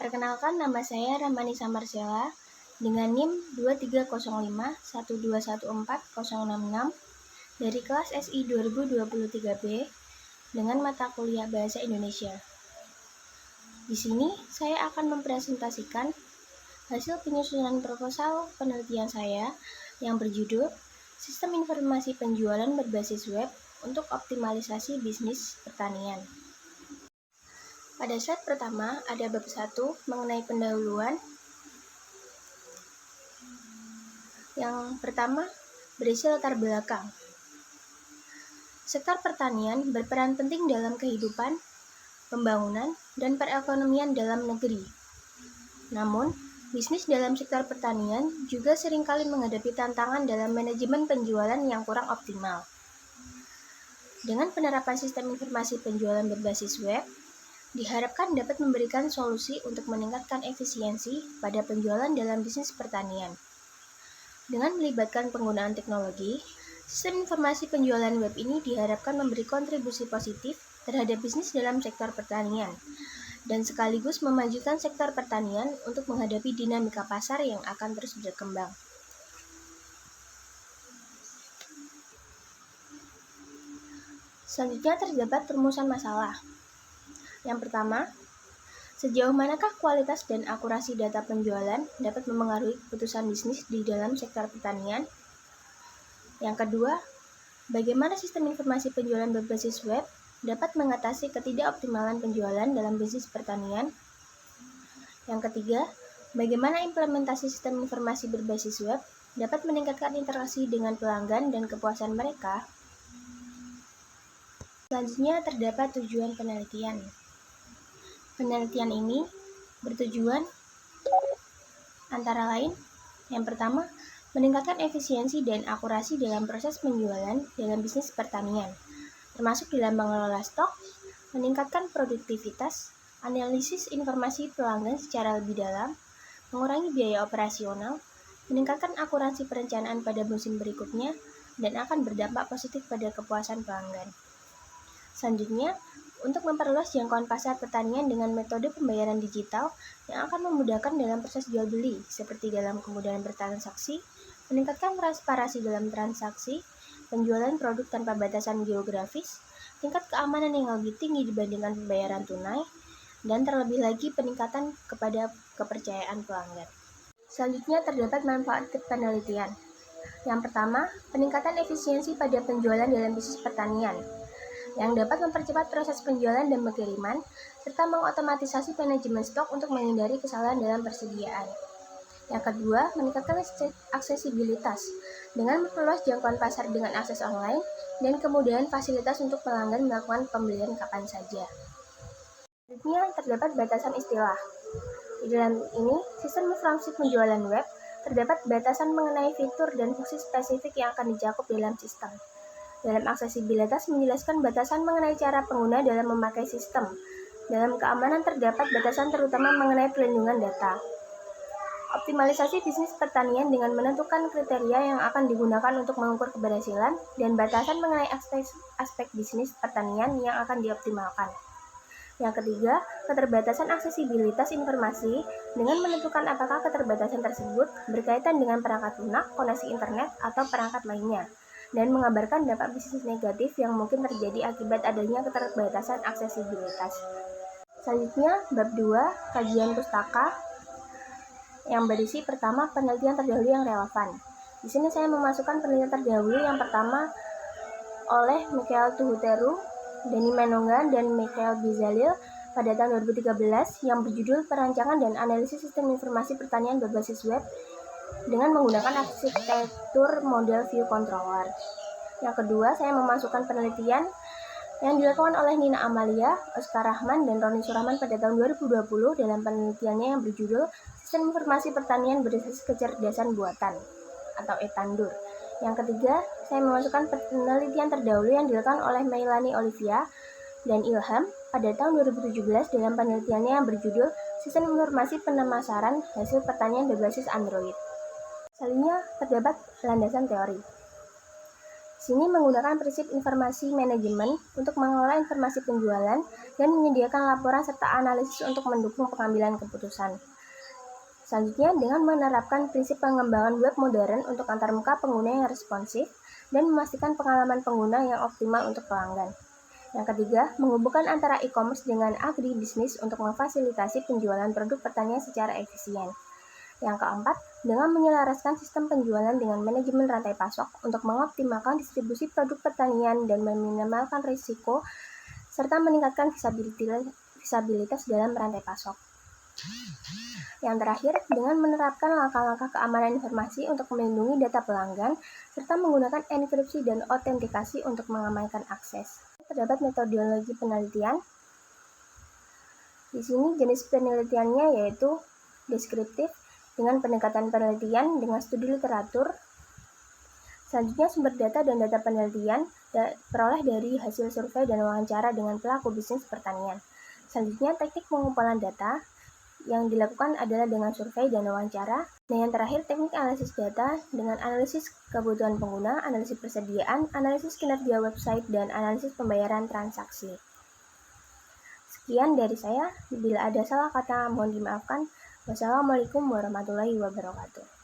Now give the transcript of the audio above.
Perkenalkan, nama saya Rahmanisa Marcella dengan NIM 230512140066 dari kelas SI 2023B dengan mata kuliah Bahasa Indonesia. Di sini saya akan mempresentasikan hasil penyusunan proposal penelitian saya yang berjudul Sistem Informasi Penjualan Berbasis Web untuk Optimalisasi Bisnis Pertanian. Pada slide pertama ada bab 1 mengenai pendahuluan. Yang pertama berisi latar belakang. Sektor pertanian berperan penting dalam kehidupan, pembangunan, dan perekonomian dalam negeri. Namun, bisnis dalam sektor pertanian juga seringkali menghadapi tantangan dalam manajemen penjualan yang kurang optimal. Dengan penerapan sistem informasi penjualan berbasis web, diharapkan dapat memberikan solusi untuk meningkatkan efisiensi pada penjualan dalam bisnis pertanian. Dengan melibatkan penggunaan teknologi, sistem informasi penjualan web ini diharapkan memberi kontribusi positif terhadap bisnis dalam sektor pertanian, dan sekaligus memajukan sektor pertanian untuk menghadapi dinamika pasar yang akan terus berkembang. Selanjutnya terdapat perumusan masalah. Yang pertama, sejauh manakah kualitas dan akurasi data penjualan dapat memengaruhi keputusan bisnis di dalam sektor pertanian? Yang kedua, bagaimana sistem informasi penjualan berbasis web dapat mengatasi ketidakoptimalan penjualan dalam bisnis pertanian? Yang ketiga, bagaimana implementasi sistem informasi berbasis web dapat meningkatkan interaksi dengan pelanggan dan kepuasan mereka? Selanjutnya terdapat tujuan penelitian. Penelitian ini bertujuan antara lain, yang pertama, meningkatkan efisiensi dan akurasi dalam proses penjualan dalam bisnis pertanian, termasuk dalam mengelola stok, meningkatkan produktivitas, analisis informasi pelanggan secara lebih dalam, mengurangi biaya operasional, meningkatkan akurasi perencanaan pada musim berikutnya, dan akan berdampak positif pada kepuasan pelanggan. Selanjutnya, untuk memperluas jangkauan pasar pertanian dengan metode pembayaran digital yang akan memudahkan dalam proses jual beli, seperti dalam kemudahan bertransaksi, meningkatkan transparansi dalam transaksi, penjualan produk tanpa batasan geografis, tingkat keamanan yang lebih tinggi dibandingkan pembayaran tunai, dan terlebih lagi peningkatan kepada kepercayaan pelanggan. Selanjutnya terdapat manfaat penelitian. Yang pertama, peningkatan efisiensi pada penjualan dalam bisnis pertanian, yang dapat mempercepat proses penjualan dan pengiriman, serta mengotomatisasi manajemen stok untuk menghindari kesalahan dalam persediaan. Yang kedua, meningkatkan aksesibilitas dengan memperluas jangkauan pasar dengan akses online dan kemudahan fasilitas untuk pelanggan melakukan pembelian kapan saja. Selanjutnya, terdapat batasan istilah. Di dalam ini, sistem informasi penjualan web terdapat batasan mengenai fitur dan fungsi spesifik yang akan dicakup dalam sistem. Dalam aksesibilitas menjelaskan batasan mengenai cara pengguna dalam memakai sistem. Dalam keamanan terdapat batasan terutama mengenai perlindungan data. Optimalisasi bisnis pertanian dengan menentukan kriteria yang akan digunakan untuk mengukur keberhasilan dan batasan mengenai aspek bisnis pertanian yang akan dioptimalkan. Yang ketiga, keterbatasan aksesibilitas informasi dengan menentukan apakah keterbatasan tersebut berkaitan dengan perangkat lunak, koneksi internet, atau perangkat lainnya, dan mengabarkan dampak bisnis negatif yang mungkin terjadi akibat adanya keterbatasan aksesibilitas. Selanjutnya, bab 2, kajian pustaka, yang berisi pertama penelitian terdahulu yang relevan. Di sini saya memasukkan penelitian terdahulu yang pertama oleh Michael Tuhuteru, Dani Menonga, dan Michael Bizalil pada tahun 2013 yang berjudul Perancangan dan Analisis Sistem Informasi Pertanian Berbasis Web dengan menggunakan arsitektur model view controller. Yang kedua, saya memasukkan penelitian yang dilakukan oleh Nina Amalia, Oscar Rahman, dan Roni Surahman pada tahun 2020 dalam penelitiannya yang berjudul Sistem Informasi Pertanian Berbasis Kecerdasan Buatan atau Etandur. Yang ketiga, saya memasukkan penelitian terdahulu yang dilakukan oleh Meilani Olivia dan Ilham pada tahun 2017 dalam penelitiannya yang berjudul Sistem Informasi Penemasaran Hasil Pertanian Berbasis Android. Selanjutnya terdapat landasan teori. Di sini menggunakan prinsip informasi manajemen untuk mengelola informasi penjualan dan menyediakan laporan serta analisis untuk mendukung pengambilan keputusan. Selanjutnya, dengan menerapkan prinsip pengembangan web modern untuk antarmuka pengguna yang responsif dan memastikan pengalaman pengguna yang optimal untuk pelanggan. Yang ketiga, menghubungkan antara e-commerce dengan agribisnis untuk memfasilitasi penjualan produk pertanian secara efisien. Yang keempat, dengan menyelaraskan sistem penjualan dengan manajemen rantai pasok untuk mengoptimalkan distribusi produk pertanian dan meminimalkan risiko serta meningkatkan visibilitas dalam rantai pasok. Yang terakhir, dengan menerapkan langkah-langkah keamanan informasi untuk melindungi data pelanggan, serta menggunakan enkripsi dan autentikasi untuk mengamankan akses. Terdapat metodologi penelitian. Di sini jenis penelitiannya yaitu deskriptif, dengan pendekatan penelitian dengan studi literatur. Selanjutnya, sumber data dan data penelitian peroleh dari hasil survei dan wawancara dengan pelaku bisnis pertanian. Selanjutnya, teknik pengumpulan data yang dilakukan adalah dengan survei dan wawancara. Dan yang terakhir, teknik analisis data dengan analisis kebutuhan pengguna, analisis persediaan, analisis kinerja website, dan analisis pembayaran transaksi. Sekian dari saya. Bila ada salah kata, mohon dimaafkan. Wassalamualaikum warahmatullahi wabarakatuh.